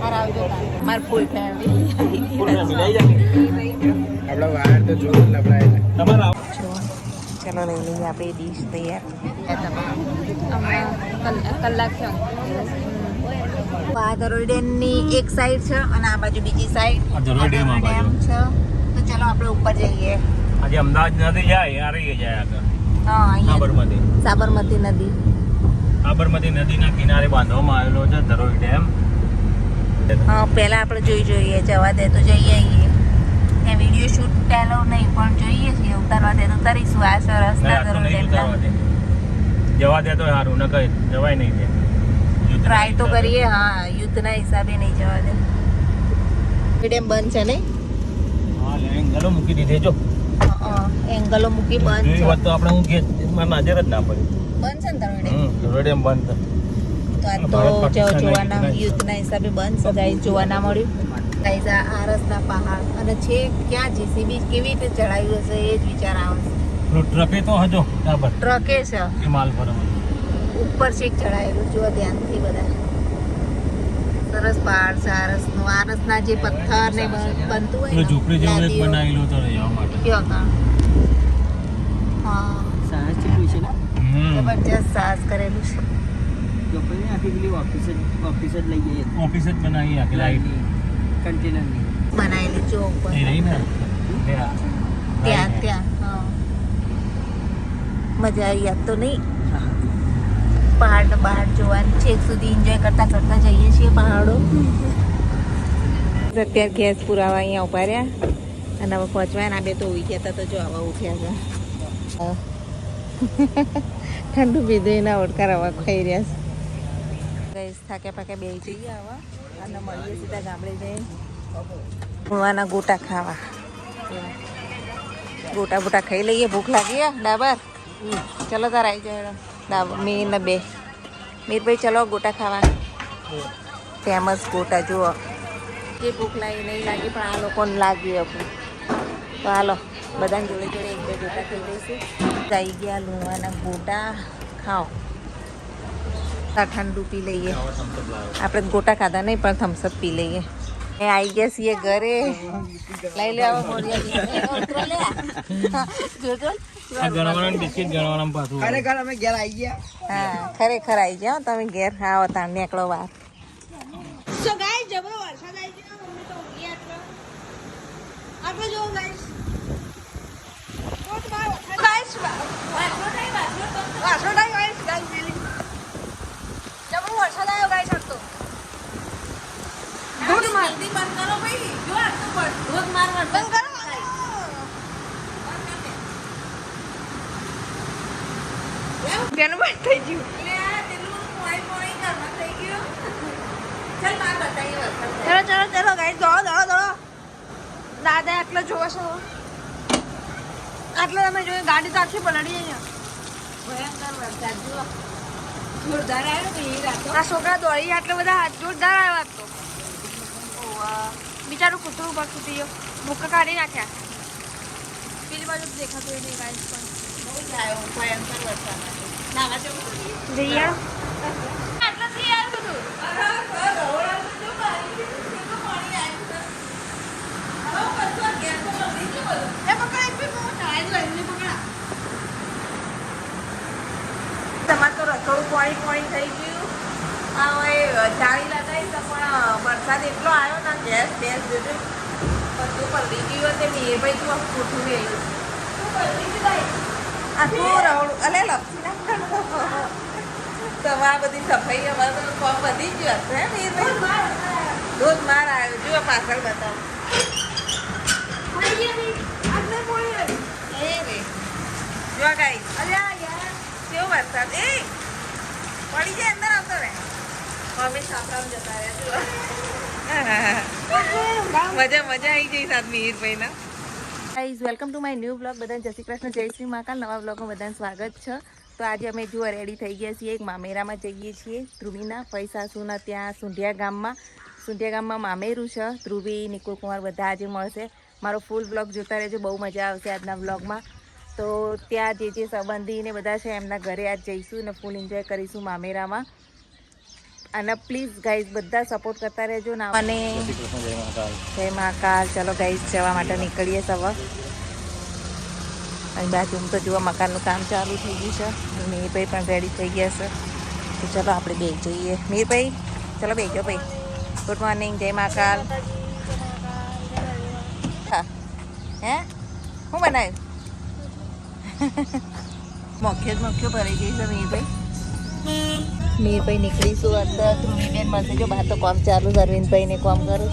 માર full family આપણા wire તો જોવું લબડાય તમારા ચલો લઈ લઈએ આપણે ડીશ તૈયાર કલાક છે આ ધરોઈ ડેમની એક સાઈડ છે અને આ બાજુ બીજી સાઈડ ધરોઈ ડેમ આ બાજુ છે. તો ચલો આપણે ઉપર જઈએ. આજે અમદાવાદ નદી જાય આ રહી જાય આગળ હા સાબરમતી નદી. સાબરમતી નદીના કિનારે બાંધવામાં આવેલો છે ધરોઈ ડેમ. હા પહેલા આપણે જોઈએ જવા દે તો જઈએ આવીએ. ત્યાં વિડીયો શૂટ પહેલો નહીં પણ જોઈએ છીએ ઉતારવા દે તો ઉતારીશું. આ રસ્તા ધરોઈ ડેમના જવા દે તો સારું ન કહે જવાય નહીં દે. ટ્રાય તો કરીએ. હા યુદ્ધના હિસાબે નહીં જવા દે. ડેમ બંધ છે નહીં? હા એંગલો મૂકી દીધે જો એંગલો મૂકી બંધ એ છે. વાત તો આપણે હું કે નજર જ ના પડી. બંધ છે ને ધરોઈ ડેમ? ધરોઈ ડેમ બંધ તો આ તો જોવાના યુદ્ધના હિસાબે બંધ છે. ગાઈસ જોવા ના મળ્યું. ગાઈસ આ રસ્તા પહાડ અને છે ક્યાં જીસીબી કેવી રીતે ચડાવ્યું હશે એ જ વિચાર આવે છે. ટ્રકે તો હજો બરાબર ટ્રકે છે એ માલ ભરવા ઉપર શીખ ચડાયેલું. જો ધ્યાનથી બધા સરસ પહાડ છે. આ રસનું આ રસના જે પથ્થર ને બનતું હોય ને ઝૂંપડી જેવું એક લાદીઓ. બનાવેલું તો રહેવા માટે. કયો કામ? હા સાહસ ચેલું છે ને જબરજસ્ત સાહસ કરેલું છે. લોકોને આખી પેલી ઓફિસ જ લઈ જઈએ ઓફિસ જ બનાવી આખી લાઈટ કન્ટેનરની બનાવેલી જો ઉપર એ રહી ને ત્યાં હા મજા આવી. યાદ તો નહીં પહાડ ને બહાર જોવાની છેક સુધી એન્જોય કરતા કરતા જઈએ છીએ પહાડો. અત્યારે ગેસ પુરાવા અહીંયા ઉભા રહ્યા અને હવે પહોંચવાના. આ બે તો ઉઈ ગયા હતા તો જો આવા ઉઠ્યા છે. ઠંડુ પીધું એના ઓડકાર હવા ખાઈ રહ્યા છે. ગેસ થાક્યા પાક્યા બે જઈએ આવા અને મળીએ સીધા ગામડે જઈને ગુણવાના ગોટા ખાવા. ગોટા બોટા ખાઈ લઈએ. ભૂખ લાગી ડાબર. ચલો તાર આવી જાય ડાબર. મીર ને બે મીરભાઈ ચલો ગોટા ખાવા. ફેમસ ગોટા જુઓ. જે ભૂખ લાગી નહીં લાગી પણ આ લોકોને લાગી હતું તો હાલો બધાને જોડે જોડે એક બે ગોટા ખાઈ લઈશું. આવી ગયા લુણવાના ગોટા. ખાઓ ઠંડુ પી લઈએ. આપણે ગોટા ખાધા નહીં પણ થમ્સઅપ પી લઈએ. એ આવી ગયા છીએ ઘરે. લઈ લે બિસ્કિટ ગણવાના પાછું ખરેખર અમે ઘેર આવી ગયા. હા ખરેખર આવી જાઓ તમે ઘેર. આવો તાર નીકળો વાર. So guys, જબરો વરસાદ આવી ગયો. મમ્મી તો ઊંઘી આટલો. આપણે જો guys. કોટ મારો. guys, વાસણ ડાઈ guys really. જબરો વરસાદ આવ્યો guys આટલો. ધોધ માર. જલ્દી બંધ કરો ભાઈ. જો આટલું પડ. ધોધ માર બંધ કરો. કેનું બંધ થઈ ગયું? એટલે આ તેલું પોણી પોણી ઘરમાં થઈ ગયું. ચાલ માર બતાઈએ વરસાદ. ચલો ગાઈસ દોડો. દાદા આટલો જોવો છો. આટલો તમે જોઈ ગાડી તો આખી પલળી અહીંયા. ભયંકર વરસાદ જુઓ. જોરદાર આવ્યો તો એ રાતો. આ છોકરા દોડી આટલા બધા જોરદાર આવ્યા તો. બિચારું કૂતરું પર કૂટી ગયો. મુક્કા કાઢી નાખ્યા. પેલી બાજુ દેખાતું નહીં ગાઈસ પણ. બહુ જ આવ્યો ભયંકર વરસાદ. નાવા જવું જઈએ આટલાથી યાર બધું તમારે તો રસોડું પાણી થઈ ગયું. આ હવે જાળી લગાવી તો પણ વરસાદ એટલો આવ્યો ને ગેસ જોજો બધું પલળી ગયું. તે મીરભાઈ તું ખોટું ગયેલું આખું રવડું અલે લપસી નાખવાનું. તમારા બધી સફાઈ અમારે તો ફોર્મ વધી ગયું હશે મીરભાઈ. ધોધ માર આવ્યો. જુઓ પાછળ બતાવો. એ રે જો ગાઈસ અલ્યા યાર કેવો વરસાદ. એ પડી જાય અંદર આવતો રે. મમ્મી સાપરામ જતા રહ્યા. મજા આવી જઈ સાથ મીરભાઈ ના. Guys welcome to my new blog. બધાને જય શ્રી કૃષ્ણ, જય શ્રી મહાકાલ. નવા બ્લોગમાં બધાને સ્વાગત છે. તો આજે અમે જુઓ રેડી થઈ ગયા છીએ. એક મામેરામાં જઈએ છીએ ધ્રુવીના પૈસાસુના ત્યાં સુંઢિયા ગામમાં મામેરું છે. ધ્રુવી, નિકુલ કુમાર બધા આજે મળશે. મારો ફૂલ બ્લોગ જોતા રહેજો. બહુ મજા આવશે આજના બ્લોગમાં. તો ત્યાં જે સંબંધી ને બધા છે એમના ઘરે આજ જઈશું અને ફૂલ એન્જોય કરીશું મામેરામાં. અને પ્લીઝ ગાઈઝ બધા સપોર્ટ કરતા રહેજો ના અને શ્રી કૃષ્ણ, જય મહાકાલ. જય મહાકાલ. ચલો ગાઈઝ જવા માટે નીકળીએ સવાર. અહીં બાજુ તો જુઓ મકાનનું કામ ચાલુ થઈ ગયું છે. મીરભાઈ પણ રેડી થઈ ગયા છે. તો ચલો આપણે બે જઈએ. મીરભાઈ ચલો બે જાઓ ભાઈ. ગુડ મોર્નિંગ, જય મહાકાલ. હા હે શું બનાવ્યું? મોખ્યો ભરાઈ ગઈ છે મીરભાઈ નીકળીશું અંદર. ધ્રુવીબેન મળશે. જો બહાર તો કામ ચાલુ. અરવિંદભાઈને કામ કરું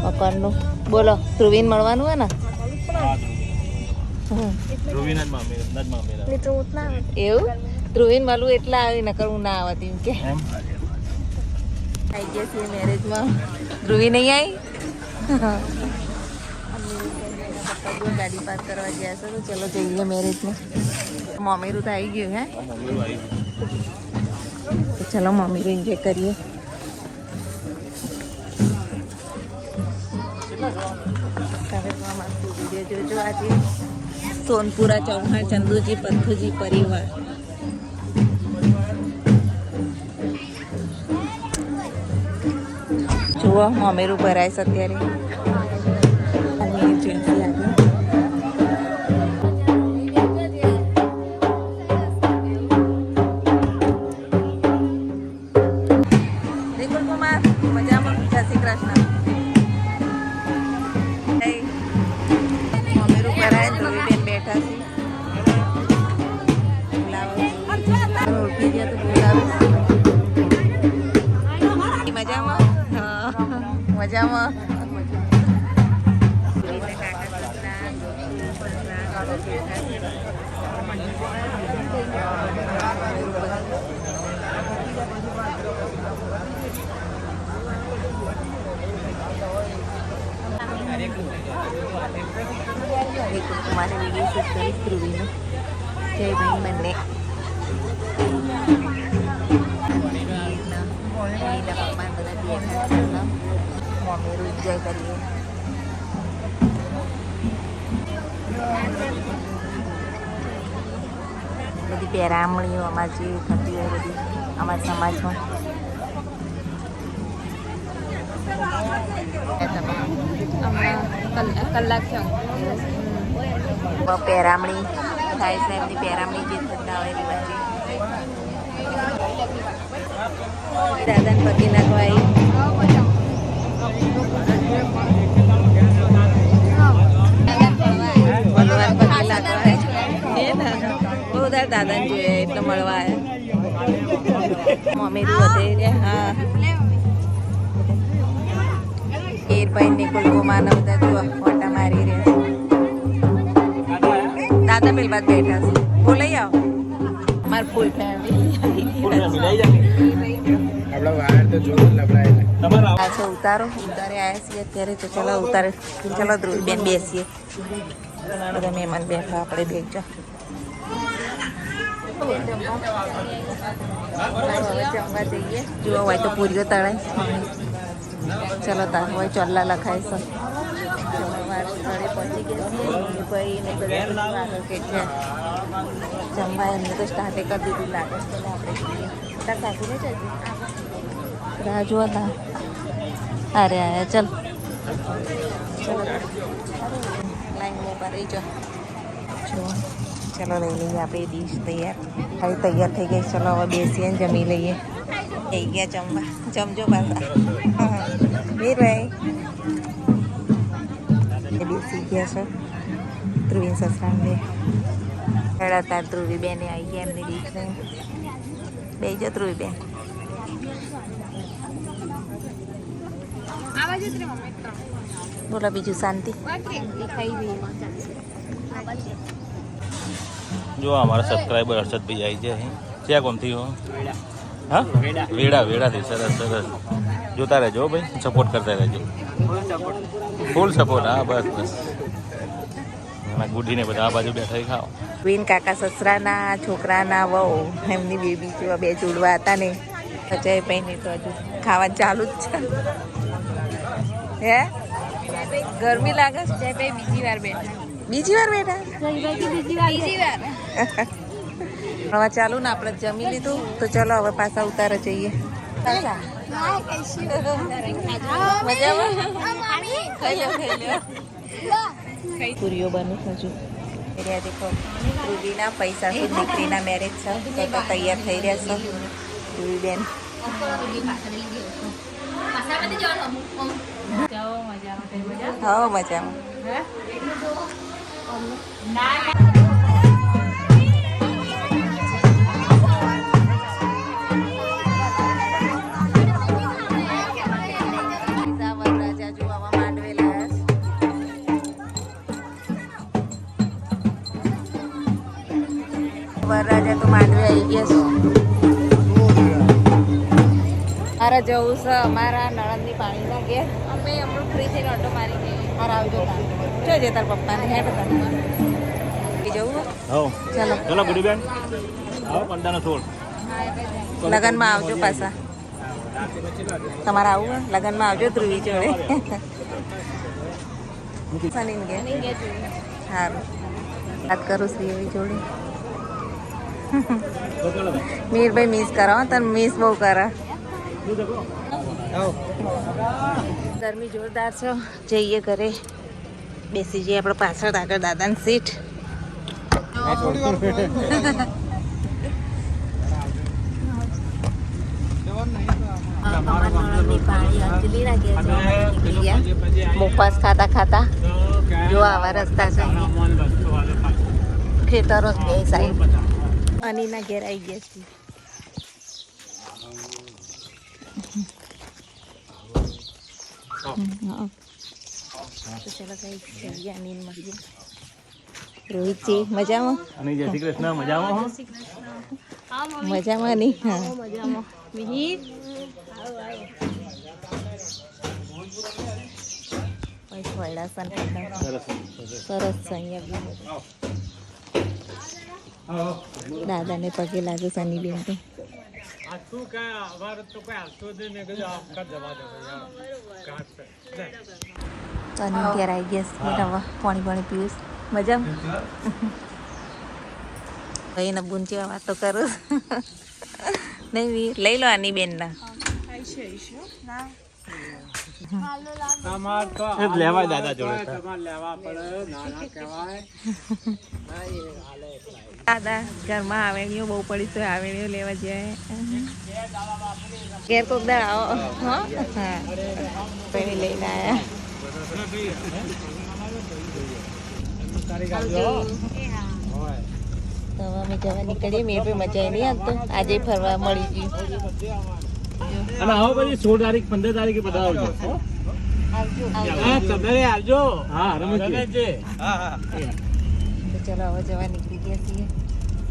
મકાનનું. બોલો ધ્રુવીન મળવાનું હોય ને? ધ્રુવીન જ મામેરા. એવું ધ્રુવીન મળવું એટલે આવી નકર હું ના આવતી એમ કે એમ આવી ગયા છીએ મેરેજમાં. ધ્રુવી નહીં આવી. ગાડી પાસ કરવા ગયા છે તો ચલો જઈએ મેરેજમાં. મમ્મીરું તો આવી ગયું હે. તો ચલો મમ્મીરું એન્જોય કરીએ. વિડીયો જોજો આજે. સોનપુરા ચૌહાણ ચંદુજી પથ્થુજી પરિવાર. જુઓ મમેરું ભરાય છે અત્યારે. નિકુલ કુમાર મજામાં? જય શ્રી કૃષ્ણ. મમેરું ભરાય. ધ્રુવીબેન બેઠા છે. ઓળખી ગયા તો બોલાવે. મજામાં? હા મજામાં. કુમારે વિડીયો શૂટ કરીશ ધ્રુવીનું. જય ભાઈ બંને. મમ્મીરું એન્જોય કરીએ. બધી પહેરામણીઓ અમાર જે થતી હોય બધી અમારા સમાજમાં. કલાક છે. પહેરામણી થાય છે એમની પહેરામણી જે થતા હોય રિવાજે. દાદાને પગે લાગવા આવી. ભગવાન પગે લાગવા હે ને બહુ દાદાને જોઈએ એટલે મળવા આવ્યા. મમ્મી વધે હા. હીરભાઈ નિકુલ કુમાર ને બધા જો ફોટા મારી રહ્યા. દાદા પેલી બાદ બેઠા છે. બોલાઈ આવો. મારું ફૂલ ઉતારો ઉતારે આવ્યા છીએ અત્યારે. તો ચલો ઉતારે. ચલો ધ્રુવીબેન બેસીએ. બધા મહેમાન બેઠા આપણે બેસજો. જમવા જઈએ. જુઓ હોય તો પૂરીઓ તળાય. ચલો તાર હોય ચોલ્લા લખાય છે. સ્થળે પહોંચી ગયા છીએ. ભાઈ ને બધા આગળ કે છે જમવા. એમને તો સ્ટાર્ટે કરી દીધું લાગે છે. આપણે જઈએ. તાર સાસુને જઈએ. રાહ જુઓ તા. અરે આયા ચલ. ચલો લાઈનમાં ઉભા રહી જાઓ. જુઓ ચલો લઈ લઈએ આપણે ડીશ તૈયાર. હવે તૈયાર થઈ ગઈ. ચલો હવે બેસીએ ને જમી લઈએ. થઈ ગયા જમવા. જમજો પાછા. વીરભાઈ બેસી ગયા છે. ધ્રુવીન સસરાને હતા. ધ્રુવીબેને આવી ગયા એમની ડીશને. બે જો ધ્રુવીબેન. બોલો બીજું શાંતિ? જો અમારા સબસ્ક્રાઈબર હર્ષદભાઈ આવી જાય અહીં. ક્યાં કોમથી હો? હા વેડાથી. સરસ સરસ. જોતા રહેજો ભાઈ. સપોર્ટ કરતા રહેજો. Full support. હા બસ બસ. ગુડીને બધા આ બાજુ બેઠા ખાઓ. વિન કાકા સસરાના છોકરાના વહુ એમની બેબી જેવા બે જોડવા હતા ને. અજયભાઈ ને તો હજુ ખાવાનું ચાલુ જ છે. હે ગરમી લાગે છે? જયભાઈ બીજી વાર બેઠા. બીજી વાર બેઠા? બીજી વાર હવે ચાલુ ને આપણે જમી લીધું તો ચલો હવે પાછા ઉતારે જઈએ. પાછા પૂરીઓ બનું હજુ રહ્યા દેખો રૂબીના પૈસા શું દીકરીના મેરેજ છે તો તૈયાર થઈ રહ્યા છો રૂબીબેન હા મજામાં વરરાજા જોવા માંડવેલા વરરાજા તો માંડવે આવી ગયા છે મારા જવું છે અમારા નણંદની પાણીના ઘેર અમે હમણાં ફ્રી થઈને ઓટો મારી ગઈ મારા આવજો જોજે તાર પપ્પાને હેઠ જવું હો ચાલો ચલો ગુડીબેન આવો કંટાનો છોડ લગનમાં આવજો પાછા તમારે આવું હોય? લગનમાં આવજો ધ્રુવી જોડે સનીન ઘેર સારું વાત કરું શ્રી એવી જોડે મીરભાઈ મિસ કરો તને મિસ બહુ કરે ગરમી જોરદાર છે જઈએ ઘરે બેસી જઈએ આપણે પાછળ આગળ દાદાની સીટ મુપાસ ખાતા ખાતા જો આવા રસ્તા છે ખેતરો બે સાઈડ અનીના ઘેર આવી ગયા છીએ તો ચલો કઈ જઈએ અનિલ મળીએ રોહિતજી મજામાં અને જય શ્રી કૃષ્ણ મજામાં હો મજામાં નહીં હા સરસ છે અહીંયા દાદાને પગે લાગે સનીબેન તો સની ઘેર આવી ગયા છે હવે પાણી પીવું મજામાં ભાઈ ને બુન જેવા વાતો કરું નહીં વીર લઈ લો આની બેનના લેવાય દાદા જોડે દાદા ઘરમાં આવેણીઓ બહુ પડી તો આવેણીઓ લેવા જાય ઘેર કોક દાડ આવો હા પેણી લઈને આવ્યા તો અમે જવા નીકળીએ મેં પણ મજા નહીં આવતો આજે ફરવા મળી ગયું અને આવો પછી 16 તારીખ 15 તારીખે બધા આવજો હા તમે આવજો હા રમેશજી હા તો ચલો હવે જવા નીકળી ગયા છીએ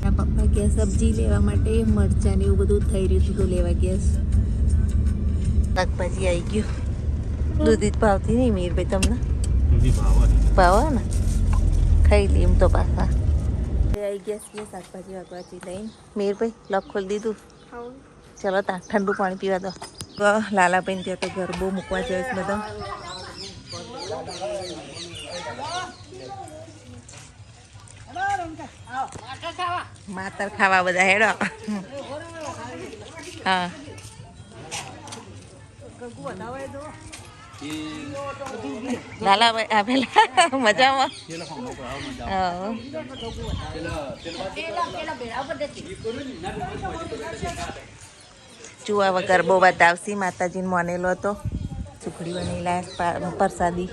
પપ્પા ગયા સબ્જી લેવા માટે મરચાં ને એવું બધું થઈ રહ્યું હતું તો લેવા ગયા શાકભાજી આવી ગયું દૂધી જ ભાવતી નહીં મીરભાઈ તમને ભાવે ને ખાઈ લે એમ તો પાછા આવી ગયા છીએ શાકભાજી વાગવાથી લઈને મીરભાઈ લોક ખોલી દીધું ચલો તા ઠંડુ પાણી પીવા દો લાલાભાઈ ત્યાં તો ગરબો મૂકવા જાય છે બધા માતર ખાવા બધા હેડો હા લાલાભાઈ આ પેલા મજામાં ચૂવા વગર બહુ બતાવશી માતાજીને માનેલો હતો સુખડી બની લાયા પ્રસાદી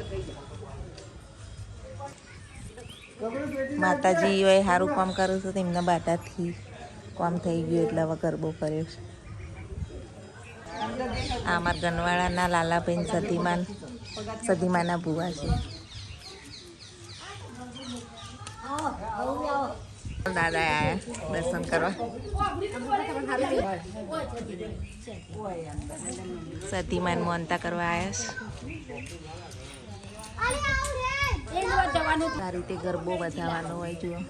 માતાજી એ સારું કામ કર્યું છે તેમના બાટાથી કામ થઈ ગયું એટલે હવે ગરબો કર્યો છે આ અમારા ગનવાળાના લાલાબેન સધીમાના ભુવા છે દાદા આયા દર્શન કરવા સધીમાન મોનતા કરવા આવ્યા છે આ રીતે ગરબો વધારવાનો હોય જુઓ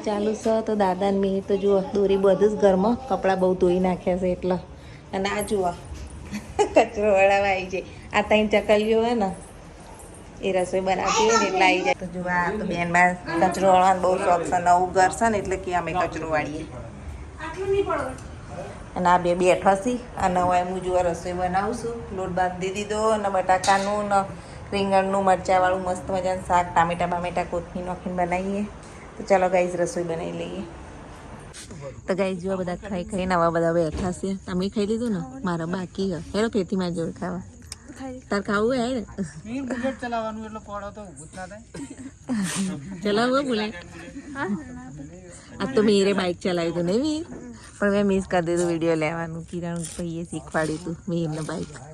ચાલુ છે તો દાદા ને મેં તો જુઓ દોરી બધું જ ઘરમાં કપડાં બહુ ધોઈ નાખ્યા છે એટલે અને આ જુઓ કચરો વળાવા આવી જાય આ ત્રણ ચકલીઓ હોય ને એ રસોઈ બનાવતી હોય ને એટલે આવી જાય તો જુઓ આ તો બેન બાર કચરો વાળવાનો બહુ શોખ છે નવું ઘર છે ને એટલે કે અમે કચરો વાળીએ અને આ બે બેઠા છે અને હવે હું જુઓ રસોઈ બનાવું છું લોટ બાંધી દીધો અને બટાકાનું ને રીંગણનું મરચાંવાળું મસ્ત મજાનું શાક ટામેટા બામેટા કોથમીર નાખીને બનાવીએ તો ચાલો ગાઈઝ રસોઈ બનાવી લઈએ તો ગાઈઝ જો બધા ખાઈ ખાઈને આવા બધા બેઠા છે તમે ખાઈ લીધું ને મારા બાકી હે હેરો ફેરથી માં જોડે ખાવા તાર ખાવું હે ને બુલેટ ચલાવવાનું એટલે પડો તો ઊભું જ ના થાય ચલાવો બુલેટ આ તો મીરે બાઇક ચલાવી હતું ને મીર પણ મેં મિસ કરી દીધું વિડીયો લેવાનું કિરણ ભાઈએ શીખવાડ્યું હતું મીરને બાઇક